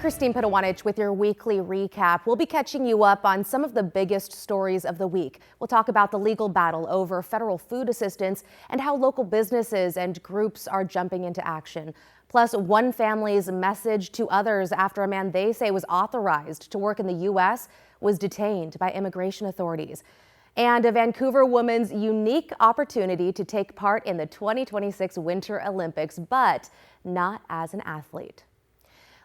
Christine Pitawanich with your weekly recap. We'll be catching you up on some of the biggest stories of the week. We'll talk about the legal battle over federal food assistance and how local businesses and groups are jumping into action. Plus, one family's message to others after a man they say was authorized to work in the U.S. was detained by immigration authorities. And a Vancouver woman's unique opportunity to take part in the 2026 Winter Olympics, but not as an athlete.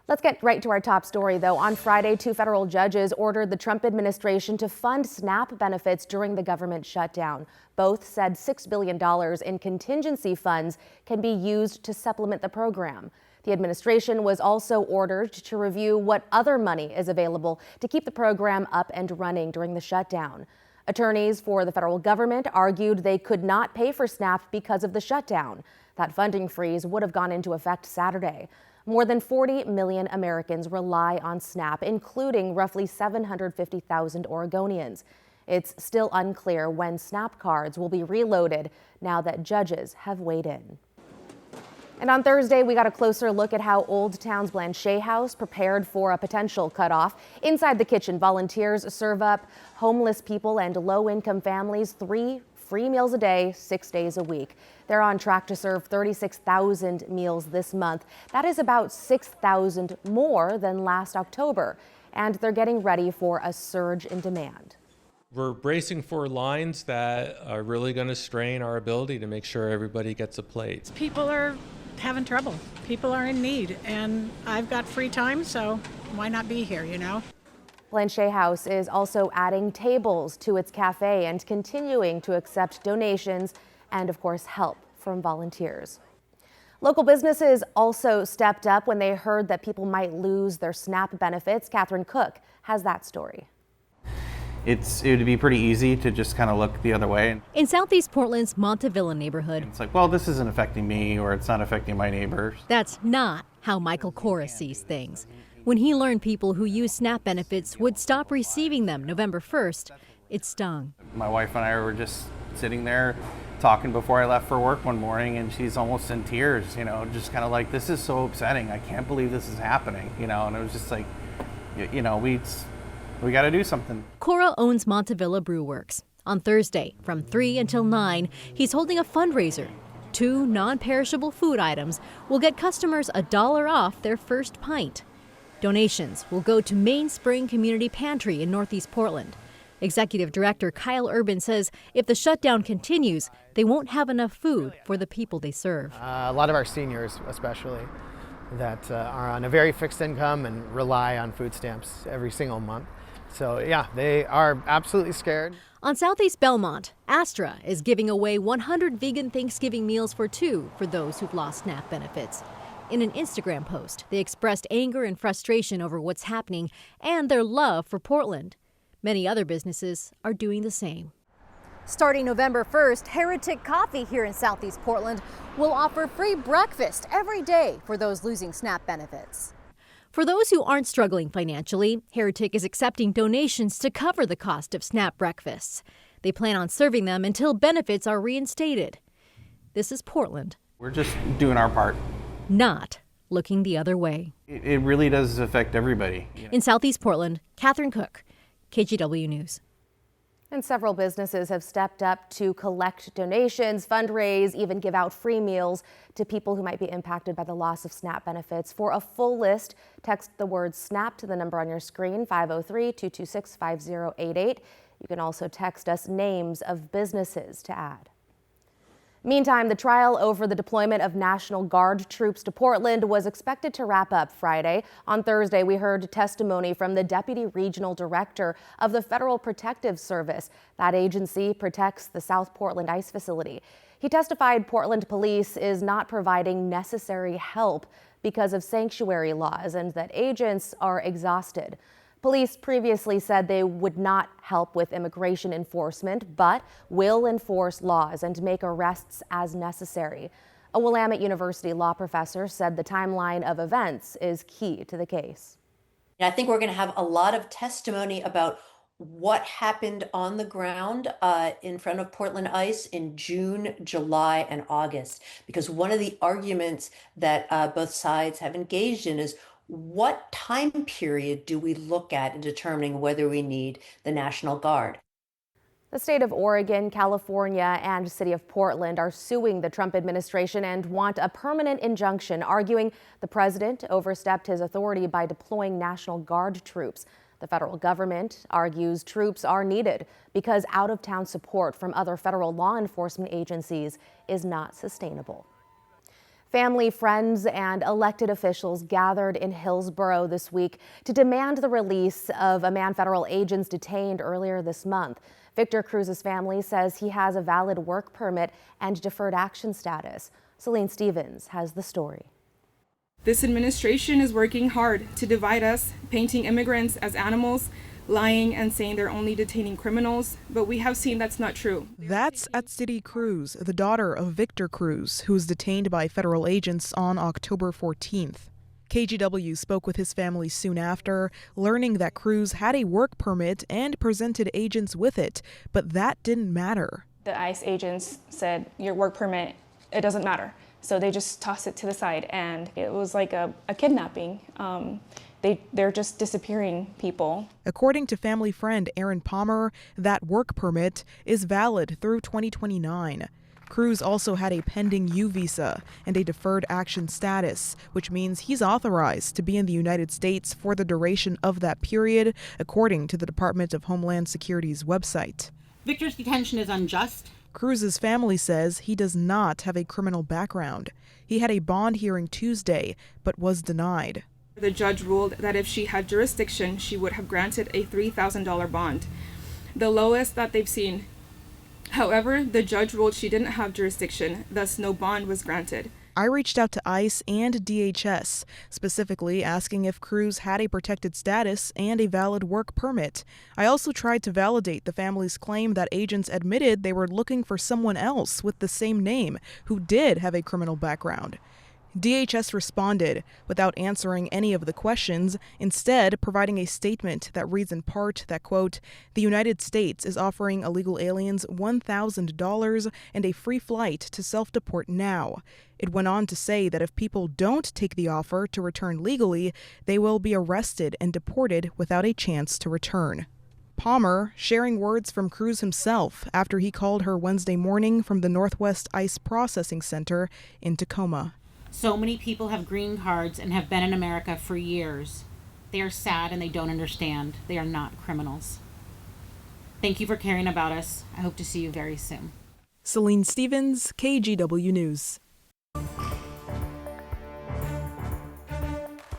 Let's get right to our top story, though. On Friday, 2 federal judges ordered the Trump administration to fund SNAP benefits during the government shutdown. Both said $6 billion in contingency funds can be used to supplement the program. The administration was also ordered to review what other money is available to keep the program up and running during the shutdown. Attorneys for the federal government argued they could not pay for SNAP because of the shutdown. That funding freeze would have gone into effect Saturday. More than 40 million Americans rely on SNAP, including roughly 750,000 Oregonians. It's still unclear when SNAP cards will be reloaded now that judges have weighed in. And on Thursday, we got a closer look at how Old Town's Blanchet House prepared for a potential cutoff. Inside the kitchen, volunteers serve up homeless people and low-income families 3 free meals a day, 6 days a week. They're on track to serve 36,000 meals this month. That is about 6,000 more than last October, and they're getting ready for a surge in demand. We're bracing for lines that are really going to strain our ability to make sure everybody gets a plate. People are having trouble. People are in need, and I've got free time, so why not be here, you know? Blanchet House is also adding tables to its cafe and continuing to accept donations and, of course, help from volunteers. Local businesses also stepped up when they heard that people might lose their SNAP benefits. Catherine Cook has that story. It would be pretty easy to just kind of look the other way. In Southeast Portland's Montevilla neighborhood. It's like, well, this isn't affecting me, or it's not affecting my neighbors. That's not how Michael Cora sees things. When he learned people who use SNAP benefits would stop receiving them November 1st, it stung. My wife and I were just sitting there talking before I left for work one morning, and she's almost in tears, just kind of like, this is so upsetting. I can't believe this is happening, and it was just like, we got to do something. Cora owns Montevilla Brew Works. On Thursday, from 3 until 9, he's holding a fundraiser. 2 non-perishable food items will get customers $1 off their first pint. Donations will go to Mainspring Community Pantry in Northeast Portland. Executive Director Kyle Urban says if the shutdown continues, they won't have enough food for the people they serve. A lot of our seniors, especially, that are on a very fixed income and rely on food stamps every single month. So, yeah, they are absolutely scared. On Southeast Belmont, Astra is giving away 100 vegan Thanksgiving meals for 2 for those who've lost SNAP benefits. In an Instagram post, they expressed anger and frustration over what's happening and their love for Portland. Many other businesses are doing the same. Starting November 1st, Heretic Coffee here in Southeast Portland will offer free breakfast every day for those losing SNAP benefits. For those who aren't struggling financially, Heretic is accepting donations to cover the cost of SNAP breakfasts. They plan on serving them until benefits are reinstated. This is Portland. We're just doing our part. Not looking the other way. It really does affect everybody. In Southeast Portland, Catherine Cook, KGW News. And several businesses have stepped up to collect donations, fundraise, even give out free meals to people who might be impacted by the loss of SNAP benefits. For a full list, text the word SNAP to the number on your screen, 503-226-5088. You can also text us names of businesses to add. Meantime, the trial over the deployment of National Guard troops to Portland was expected to wrap up Friday. On Thursday, we heard testimony from the Deputy Regional Director of the Federal Protective Service. That agency protects the South Portland ICE facility. He testified Portland police is not providing necessary help because of sanctuary laws and that agents are exhausted. Police previously said they would not help with immigration enforcement, but will enforce laws and make arrests as necessary. A Willamette University law professor said the timeline of events is key to the case. I think we're going to have a lot of testimony about what happened on the ground in front of Portland ICE in June, July, and August. Because one of the arguments that both sides have engaged in is, what time period do we look at in determining whether we need the National Guard? The state of Oregon, California, and the city of Portland are suing the Trump administration and want a permanent injunction, arguing the president overstepped his authority by deploying National Guard troops. The federal government argues troops are needed because out-of-town support from other federal law enforcement agencies is not sustainable. Family, friends, and elected officials gathered in Hillsboro this week to demand the release of a man federal agents detained earlier this month. Victor Cruz's family says he has a valid work permit and deferred action status. Celine Stevens has the story. This administration is working hard to divide us, painting immigrants as animals, lying and saying they're only detaining criminals, but we have seen that's not true. That's Atsiri Cruz, the daughter of Victor Cruz, who was detained by federal agents on October 14th. KGW spoke with his family soon after, learning that Cruz had a work permit and presented agents with it, but that didn't matter. The ICE agents said, your work permit, it doesn't matter. So they just tossed it to the side, and it was like a kidnapping. They're just disappearing people. According to family friend Aaron Palmer, that work permit is valid through 2029. Cruz also had a pending U visa and a deferred action status, which means he's authorized to be in the United States for the duration of that period, according to the Department of Homeland Security's website. Victor's detention is unjust. Cruz's family says he does not have a criminal background. He had a bond hearing Tuesday, but was denied. The judge ruled that if she had jurisdiction, she would have granted a $3,000 bond, the lowest that they've seen. However, the judge ruled she didn't have jurisdiction, thus no bond was granted. I reached out to ICE and DHS, specifically asking if Cruz had a protected status and a valid work permit. I also tried to validate the family's claim that agents admitted they were looking for someone else with the same name who did have a criminal background. DHS responded without answering any of the questions, instead providing a statement that reads in part that, quote, the United States is offering illegal aliens $1,000 and a free flight to self-deport now. It went on to say that if people don't take the offer to return legally, they will be arrested and deported without a chance to return. Palmer sharing words from Cruz himself after he called her Wednesday morning from the Northwest ICE Processing Center in Tacoma. So many people have green cards and have been in America for years. They are sad and they don't understand. They are not criminals. Thank you for caring about us. I hope to see you very soon. Celine Stevens, KGW News.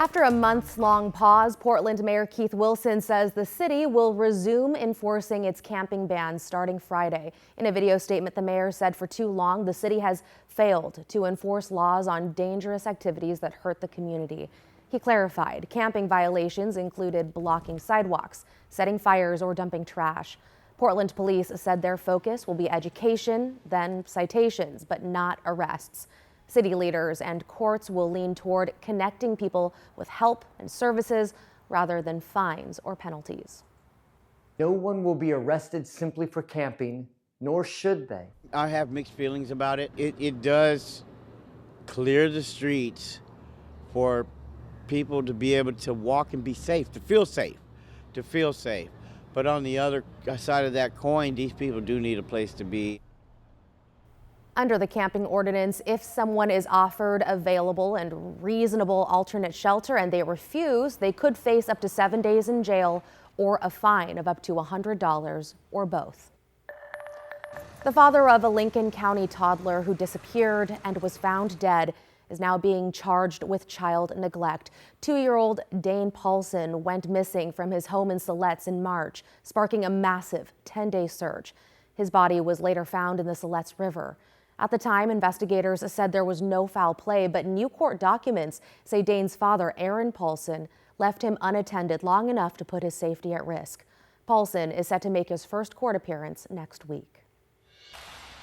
After a months-long pause, Portland Mayor Keith Wilson says the city will resume enforcing its camping ban starting Friday. In a video statement, the mayor said for too long the city has failed to enforce laws on dangerous activities that hurt the community. He clarified camping violations included blocking sidewalks, setting fires, or dumping trash. Portland police said their focus will be education, then citations, but not arrests. City leaders and courts will lean toward connecting people with help and services rather than fines or penalties. No one will be arrested simply for camping, nor should they. I have mixed feelings about it. It does clear the streets for people to be able to walk and be safe, to feel safe. But on the other side of that coin, these people do need a place to be. Under the camping ordinance, if someone is offered available and reasonable alternate shelter and they refuse, they could face up to 7 days in jail or a fine of up to $100 or both. The father of a Lincoln County toddler who disappeared and was found dead is now being charged with child neglect. 2-year-old Dane Paulson went missing from his home in Siletz in March, sparking a massive 10-day search. His body was later found in the Siletz River. At the time, investigators said there was no foul play, but new court documents say Dane's father, Aaron Paulson, left him unattended long enough to put his safety at risk. Paulson is set to make his first court appearance next week.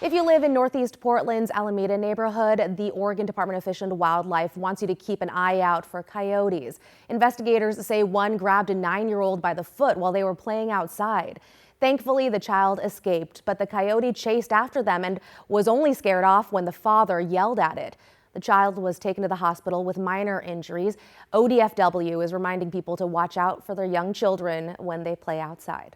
If you live in Northeast Portland's Alameda neighborhood, the Oregon Department of Fish and Wildlife wants you to keep an eye out for coyotes. Investigators say one grabbed a 9-year-old by the foot while they were playing outside. Thankfully, the child escaped, but the coyote chased after them and was only scared off when the father yelled at it. The child was taken to the hospital with minor injuries. ODFW is reminding people to watch out for their young children when they play outside.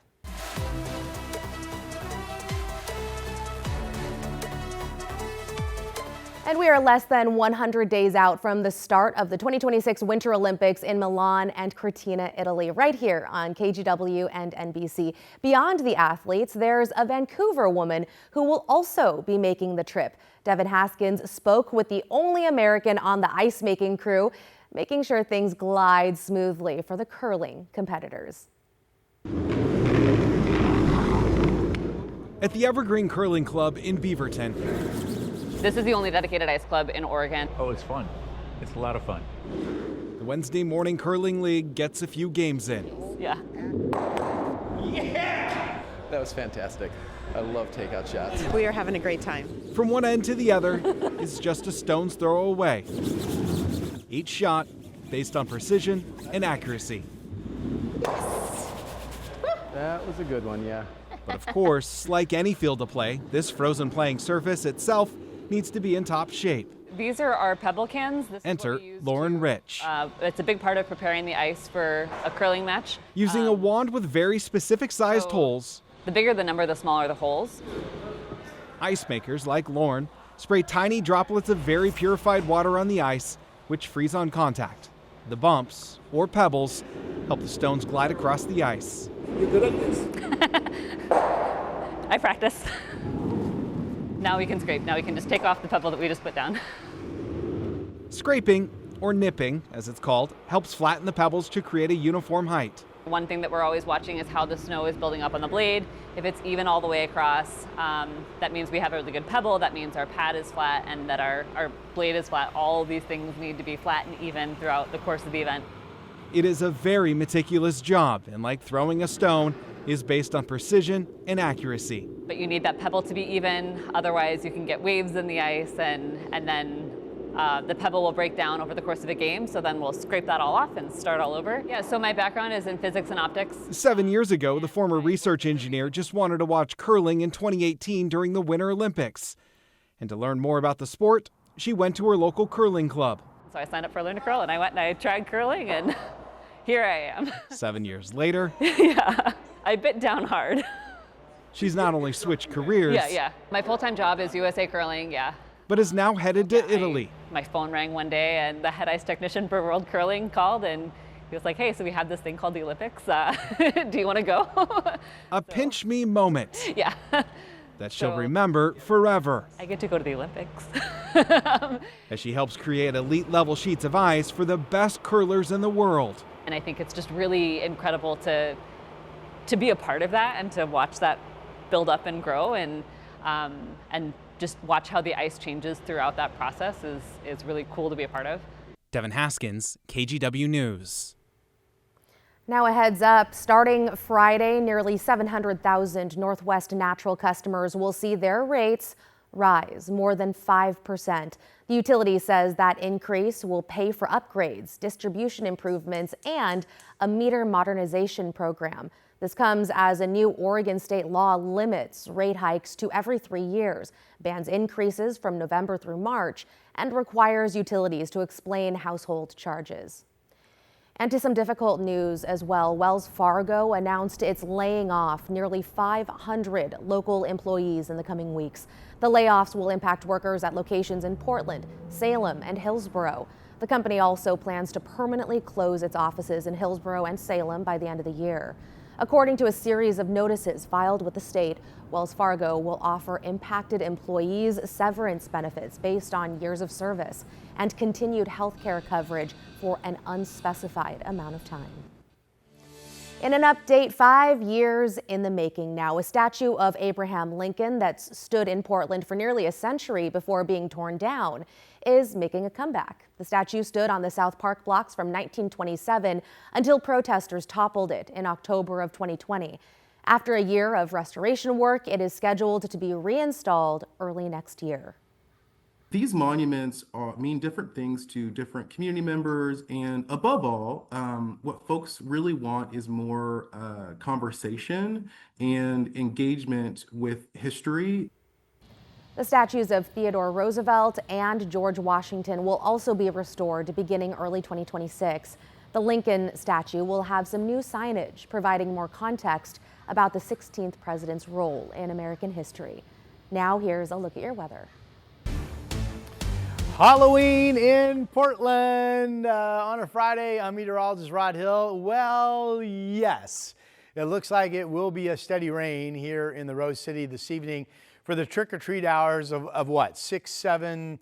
And we are less than 100 days out from the start of the 2026 Winter Olympics in Milan and Cortina, Italy, right here on KGW and NBC. Beyond the athletes, there's a Vancouver woman who will also be making the trip. Devin Haskins spoke with the only American on the ice-making crew, making sure things glide smoothly for the curling competitors. At the Evergreen Curling Club in Beaverton. This is the only dedicated ice club in Oregon. Oh, it's fun. It's a lot of fun. The Wednesday morning curling league gets a few games in. Yeah. Yeah! That was fantastic. I love takeout shots. We are having a great time. From one end to the other is just a stone's throw away. Each shot based on precision and accuracy. That was a good one, yeah. But of course, like any field of play, this frozen playing surface itself needs to be in top shape. These are our pebble cans. Enter Lauren Rich. It's a big part of preparing the ice for a curling match. Using a wand with very specific sized holes. The bigger the number, the smaller the holes. Ice makers like Lauren spray tiny droplets of very purified water on the ice, which freeze on contact. The bumps, or pebbles, help the stones glide across the ice. You're good at this. I practice. Now we can scrape. Now we can just take off the pebble that we just put down. Scraping, or nipping, as it's called, helps flatten the pebbles to create a uniform height. One thing that we're always watching is how the snow is building up on the blade. If it's even all the way across, that means we have a really good pebble. That means our pad is flat and that our blade is flat. All of these things need to be flat and even throughout the course of the event. It is a very meticulous job, and like throwing a stone, is based on precision and accuracy. But you need that pebble to be even, otherwise you can get waves in the ice and then the pebble will break down over the course of a game, so then we'll scrape that all off and start all over. Yeah, so my background is in physics and optics. 7 years ago, the former research engineer just wanted to watch curling in 2018 during the Winter Olympics. And to learn more about the sport, she went to her local curling club. So I signed up for Learn to Curl and I went and I tried curling and here I am. 7 years later. Yeah, I bit down hard. She's not only switched careers. Yeah. My full-time job is USA Curling, yeah. But is now headed to Italy. My phone rang one day and the head ice technician for World Curling called and he was like, hey, so we have this thing called the Olympics. Do you want to go? A pinch me moment. Yeah. That she'll remember forever. I get to go to the Olympics. As she helps create elite level sheets of ice for the best curlers in the world. And I think it's just really incredible to be a part of that and to watch that build up and grow and just watch how the ice changes throughout that process is really cool to be a part of. Devin Haskins, KGW News. Now a heads up, starting Friday, nearly 700,000 Northwest Natural customers will see their rates rise more than 5%. The utility says that increase will pay for upgrades, distribution improvements, and a meter modernization program. This comes as a new Oregon state law limits rate hikes to every 3 years, bans increases from November through March, and requires utilities to explain household charges. And to some difficult news as well. Wells Fargo announced it's laying off nearly 500 local employees in the coming weeks. The layoffs will impact workers at locations in Portland, Salem, and Hillsboro. The company also plans to permanently close its offices in Hillsboro and Salem by the end of the year. According to a series of notices filed with the state, Wells Fargo will offer impacted employees severance benefits based on years of service and continued health care coverage for an unspecified amount of time. In an update, 5 years in the making now, a statue of Abraham Lincoln that's stood in Portland for nearly a century before being torn down is making a comeback. The statue stood on the South Park blocks from 1927 until protesters toppled it in October of 2020. After a year of restoration work, it is scheduled to be reinstalled early next year. These monuments mean different things to different community members, and above all, what folks really want is more conversation and engagement with history. The statues of Theodore Roosevelt and George Washington will also be restored beginning early 2026. The Lincoln statue will have some new signage, providing more context about the 16th president's role in American history. Now here's a look at your weather. Halloween in Portland on a Friday. I'm meteorologist Rod Hill. Well, yes, it looks like it will be a steady rain here in the Rose City this evening for the trick-or-treat hours of what, 6, 7,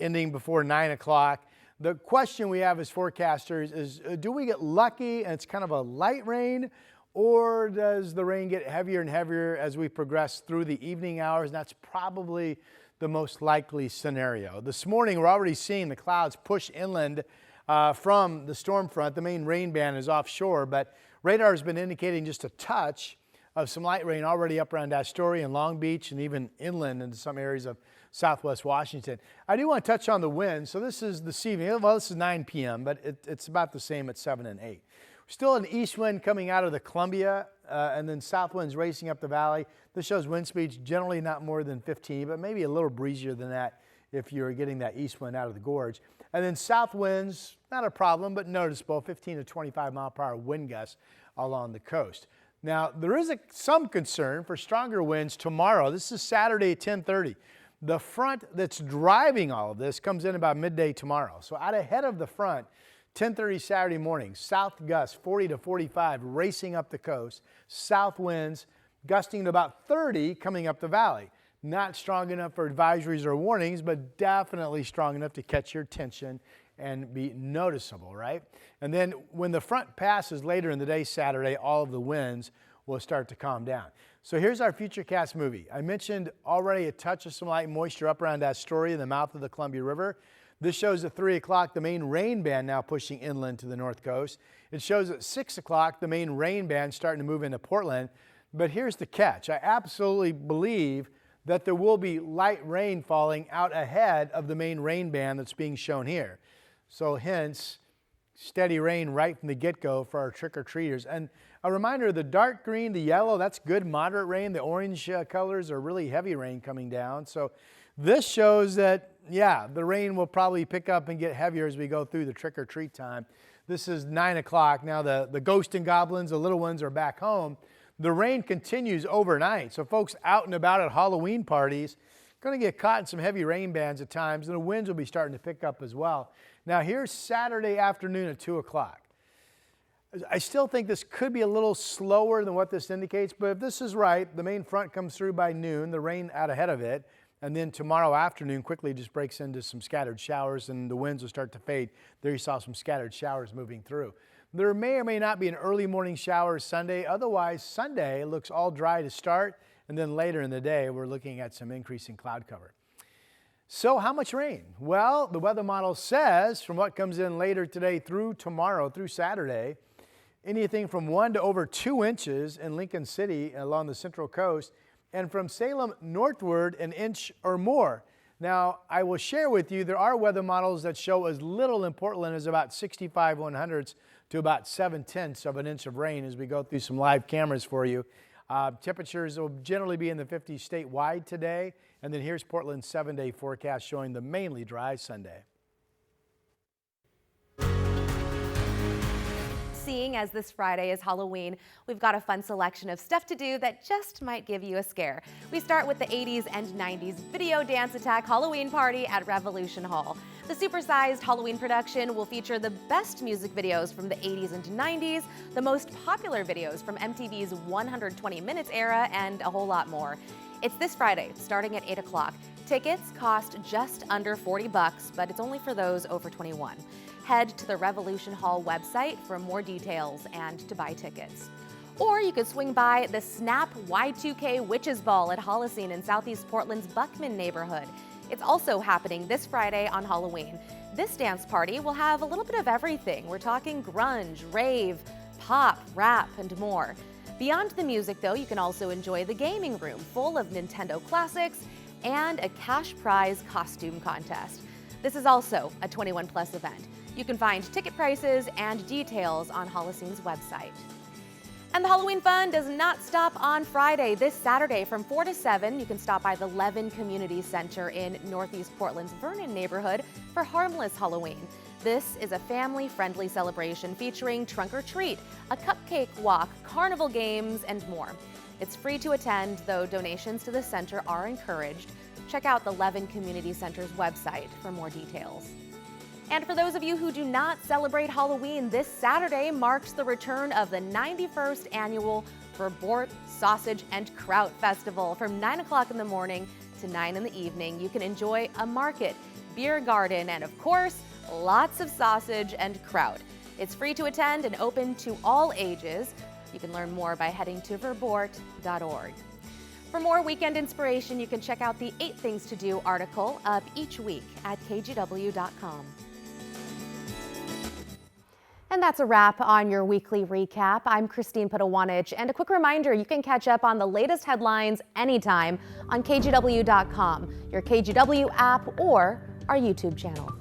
ending before 9 o'clock. The question we have as forecasters is, do we get lucky and it's kind of a light rain, or does the rain get heavier and heavier as we progress through the evening hours? And that's probably the most likely scenario. This morning, we're already seeing the clouds push inland from the storm front. The main rain band is offshore, but radar has been indicating just a touch of some light rain already up around Astoria and Long Beach and even inland into some areas of southwest Washington. I do want to touch on the wind. So this is this evening. Well, this is 9 p.m., but it's about the same at 7 and 8. Still an east wind coming out of the Columbia and then south winds racing up the valley. This shows wind speeds generally not more than 15, but maybe a little breezier than that if you're getting that east wind out of the gorge. And then south winds, not a problem, but noticeable, 15 to 25 mile per hour wind gusts along the coast. Now, there is some concern for stronger winds tomorrow. This is Saturday at 10:30. The front that's driving all of this comes in about midday tomorrow. So out ahead of the front, 10:30 Saturday morning, south gusts 40 to 45 racing up the coast, south winds gusting to about 30 coming up the valley. Not strong enough for advisories or warnings, but definitely strong enough to catch your attention and be noticeable, right? And then when the front passes later in the day Saturday, all of the winds will start to calm down. So here's our Futurecast movie. I mentioned already a touch of some light moisture up around Astoria, the mouth of the Columbia River. This shows at 3 o'clock the main rain band now pushing inland to the north coast. It shows at 6 o'clock the main rain band starting to move into Portland. But here's the catch. I absolutely believe that there will be light rain falling out ahead of the main rain band that's being shown here. So hence, steady rain right from the get-go for our trick-or-treaters. And a reminder, the dark green, the yellow, that's good moderate rain. The orange colors are really heavy rain coming down. So this shows that, yeah, the rain will probably pick up and get heavier as we go through the trick-or-treat time. This is 9 o'clock. Now the ghosts and goblins, the little ones, are back home. The rain continues overnight. So folks out and about at Halloween parties, going to get caught in some heavy rain bands at times, and the winds will be starting to pick up as well. Now here's Saturday afternoon at 2 o'clock. I still think this could be a little slower than what this indicates, but if this is right, the main front comes through by noon, the rain out ahead of it, and then tomorrow afternoon quickly just breaks into some scattered showers and the winds will start to fade. There you saw some scattered showers moving through. There may or may not be an early morning shower Sunday. Otherwise, Sunday looks all dry to start, and then later in the day, we're looking at some increasing cloud cover. So how much rain? Well, the weather model says from what comes in later today through tomorrow, through Saturday, anything from 1 to over 2 inches in Lincoln City along the central coast, and from Salem northward an inch or more. Now, I will share with you, there are weather models that show as little in Portland as about 65 1/100ths to about 7/10ths of an inch of rain as we go through some live cameras for you. Temperatures will generally be in the 50s statewide today. And then here's Portland's 7-day forecast showing the mainly dry Sunday. Seeing as this Friday is Halloween, we've got a fun selection of stuff to do that just might give you a scare. We start with the 80s and 90s Video Dance Attack Halloween Party at Revolution Hall. The supersized Halloween production will feature the best music videos from the 80s and 90s, the most popular videos from MTV's 120 Minutes era, and a whole lot more. It's this Friday, starting at 8 o'clock. Tickets cost just under $40, but it's only for those over 21. Head to the Revolution Hall website for more details and to buy tickets. Or you could swing by the Snap Y2K Witches Ball at Holocene in Southeast Portland's Buckman neighborhood. It's also happening this Friday on Halloween. This dance party will have a little bit of everything. We're talking grunge, rave, pop, rap, and more. Beyond the music, though, you can also enjoy the gaming room full of Nintendo classics and a cash prize costume contest. This is also a 21+ event. You can find ticket prices and details on Holocene's website. And the Halloween fun does not stop on Friday. This Saturday from 4 to 7, you can stop by the Levin Community Center in Northeast Portland's Vernon neighborhood for Harmless Halloween. This is a family-friendly celebration featuring trunk or treat, a cupcake walk, carnival games, and more. It's free to attend, though donations to the center are encouraged. Check out the Levin Community Center's website for more details. And for those of you who do not celebrate Halloween, this Saturday marks the return of the 91st annual Verboort Sausage and Kraut Festival. From 9 o'clock in the morning to 9 in the evening, you can enjoy a market, beer garden, and of course, lots of sausage and kraut. It's free to attend and open to all ages. You can learn more by heading to verboort.org. For more weekend inspiration, you can check out the 8 Things to Do article up each week at kgw.com. And that's a wrap on your weekly recap. I'm Christine Potowanich, and a quick reminder, you can catch up on the latest headlines anytime on kgw.com, your KGW app, or our YouTube channel.